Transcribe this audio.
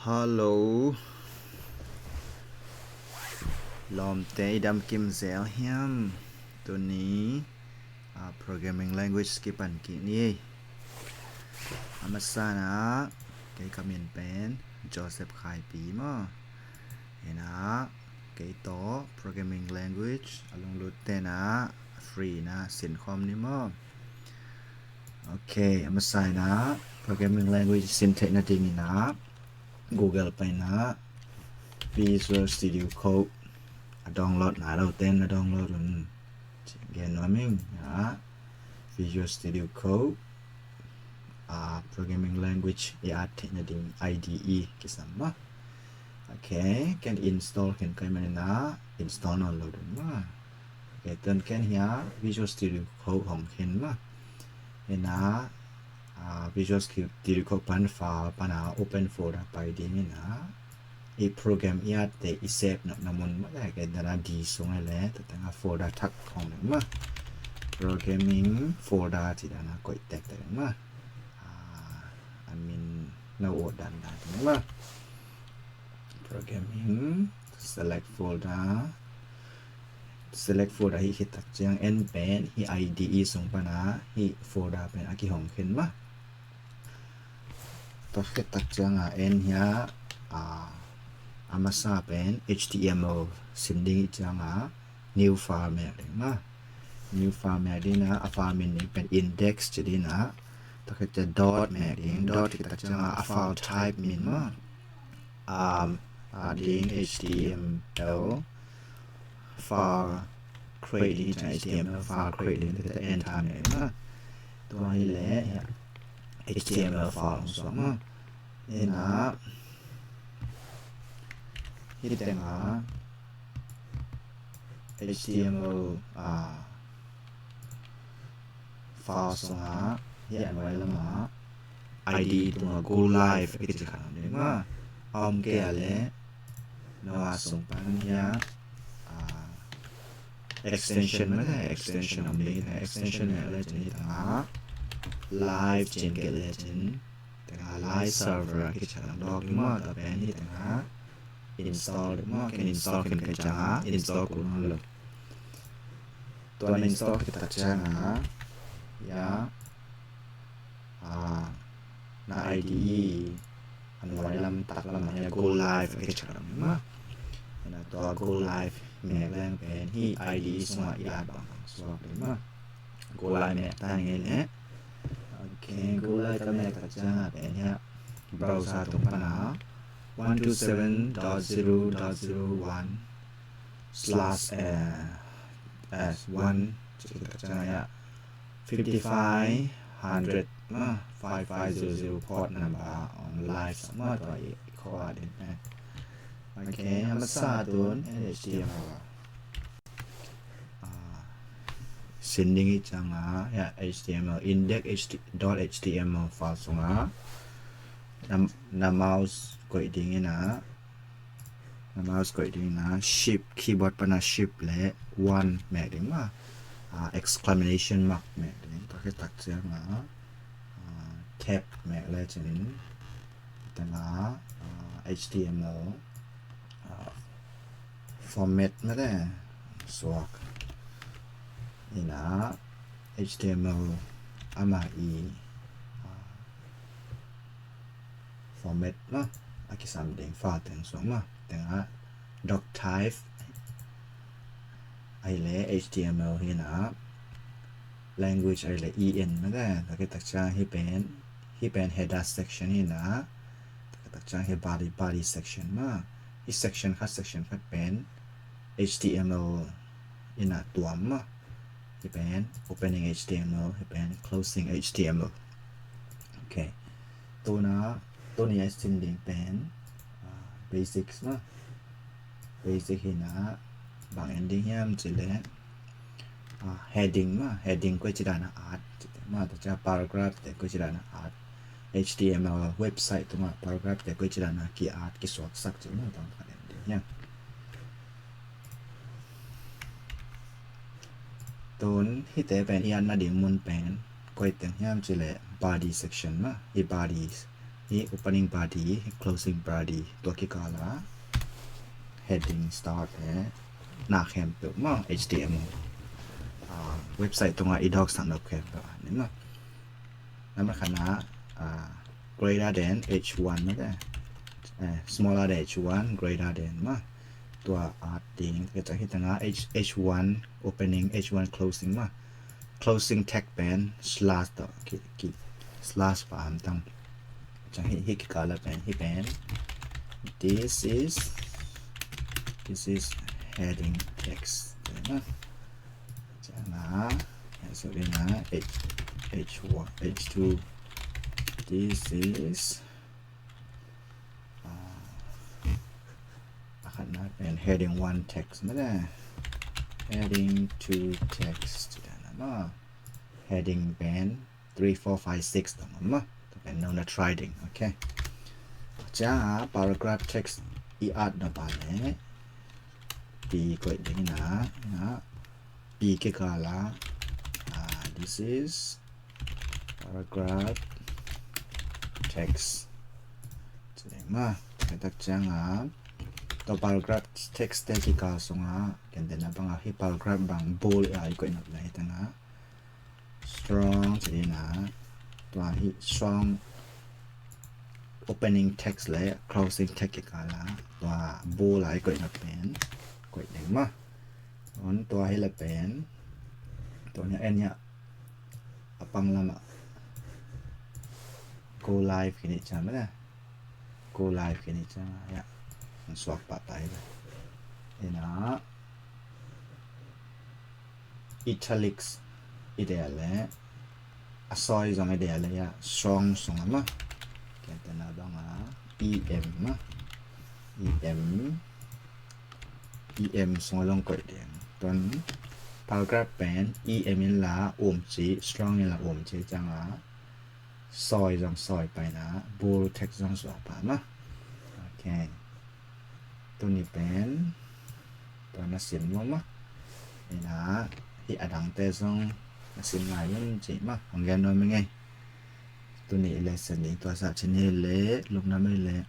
ฮัลโหลลอมเตะดำกิมเซลเฮียมตัวนี้programming language สกิปันกินี่อามาซานะเกี่ยวกับเมียนเป็นโจเซฟไข่ปีมั้งเห็นนะเกี่ยวต่อ programming language อารมณ์รุดเตนะฟรีนะสินคอมนี่มั้งโอเคอามาซานะ programming language สินเทคนาทีนี่นะ Google ไปนะ Visual Studio Code ดาวน์โหลดนะเราเต้นดาวน์โหลดเรียนว่ามิ่งนะ Visual Studio Code programming language อาร์ตนะดิ้ง IDE กิสามะโอเคกัน install กันใครมาเนี่ยนะ install นอนโหลดมาโอเคเต้นกันเฮีย Visual Studio Code ของเห็นมาเห็นนะVisual Studio Code ปันไฟล์ปันopen folder ไปดีนี่นะอีโปรแกรมยาเตอีเซฟนะนำมันมาได้กันดาราดีส่งให้แล้วแต่ตั้งโฟลเดอร์ทักของมันมา programming folder ที่ด้านนั้นก็อีกแต่มาI mean เราอดดันได้มา programming select folder ที่คิดตัดจัง n เป็นที่ IDE ส่งปัญหาที่ folder เป็นอากิของขึ้นมาตัวคิดตัดจังn เฮียอามาซาเป็น HTML สิ่งนี้จังnew format มา new format ดีนะformat นี้เป็น index จะดีนะถ้าเกิดจะ dot แม่ดิ้ง dot ที่ตัดจังfile type มินมาดิ้ง HTML file create HTML file create ที่จะ enter เนี่ยมาตัวนี้แหละ HTML file สองมานี่นะที่แต่งHTML file ส่งที่อันไว้แล้วมา ID ตัว go live ก็จะขนาดนี้มาออมแก่เลยเราส่งไปเนี่ย extension ไม่ได้ extension ออมนี้นะ extension เนี่ยอะไรจะนี่ต่างlive เจนเกลเลยเจนแต่live server ก็จะทำดอกนี้มาแต่เป็นนี่ต่างinstall มาแค่ install กันก็จะinstall กูนั่นเลยตัวนั้น install ก็จะจังยาใน IDE อันไว้ลำตัดลำมันจะ go live ก็จะทำมานะตัว go live แม่แรงเป็นที่ IDE สมัยยาบางสวัสดีมา go live แม่ตั้งเงี้ยแหละโอเค go live ตั้งแม่ก็จะเป็นเนี่ย browser ตรงปัญหา127.0.01 slash s1 จะเนี่ย 5500 5500 port number on live สามารถตัวอีกข้อเด่นนะโอเคอามาซาตัวนี้ HTML sending จังHTML index.html file ส่งนำ mouse กดดิ้งนะmouse กดดิ้งนะ shift keyboard ปนะ shift และ one แม่ดิ้งมา exclamation mark แม่ดิ้งตัวแค่ตัดเสียงtab แม่และจะนี้แต่ละ HTML format ไม่ได้สวกนี่นะ HTML อามาformat เนาะอากิสามเด้งฟ้าแต่งสองมาแต่งdoc type ไอเล่ HTML เห็นนะ language ไอเล่ en ไม่ได้แต่ก็ตัดจ้างให้เป็น header section เห็นนะแต่ตัดจ้างให้ body section มาอี section คัดเป็น HTML เห็นนะตัวมาให้เป็น opening HTML ให้เป็น closing HTML โอเคตัวนี้สิ่งเดียวเป็น basics นะ basic เห็นนะบาง ending เนี่ยมันจะเล่นheading มา heading ก็จะได้นะ art มาแต่จะ paragraph แต่ก็จะได้นะ art HTML website ตัวมา paragraph แต่ก็จะได้นะกี่ art กี่สวดสักจะไม่ต้องการ ending เนี่ยตัวที่แต่เป็นยันนะเดี๋ยวมันเป็นก็จะเนี่ยมันจะเล่น body section มา body นี่ opening body closing body ตัวกี่กาละ heading start หน้าแคมเปิดมั่ง HTML เว็บไซต์ตรงอีดอกสั่งดอกแคมแบบนี้มั้งนั่นมันขนาดgreater than h1 นั่นแหละsmaller than h1 greater than มั้งตัว art ดิ้งก็จะให้ตั้งh1 opening h1 closing มั้ง closing tag pen slash ต่อกี่ slash ปามตั้งจะให้กี่กาละเป็นให้เป็น this is heading text นะจะนะส่วนนี้นะ h1 h2 this is ขนาดเป็น heading 1 text ไม่ได้ heading 2 text นะ heading เป็น 3 4 5 6ต่อมาเป็น no trading โอเคจ้า paragraph text อีอาร์ตนะบ้านเนี่ยปีก็อย่างนี้นะปีเกี่ยวกับละ this is paragraph text จะได้มาแต่ตักจ้างตัว paragraph text ได้กี่กาส่งกันเดินนะบางให้ paragraph บาง bold อะไรก็นับเลยแต่นะ strong จะได้นะตัวที่ strong opening text และ closing text กี่กาละตัว bold อะไรก็นับเป็นก็อย่างมาตัวให้ละเป็นตัวนี้เนี่ยปังละมา go live กินจ้าไหมล่ะ go live กินจ้าเนี่ยมันสวกปะไปเลยนะ italics อีเดียเลยassoy ส่งอีเดียเลยstrong ส่งมาแกนแต่ละบ้างem มา em ส่งลงกดเดียงตอน paragraph เป็น em นี่ละจี strong นี่ละจีจังซอยจังซอยไปนะ bold text จังสวกปะมาโอเคตัวนี้เป็นตัวนักศิลป์มั้งนี่นะที่อดังเตะส่งนักศิลป์หลายมันจีมั้งของแกนน้อยมั้งไงตัวนี้เลยเสนอตัวสัตว์ชนิดเละลงน้ำไม่เละ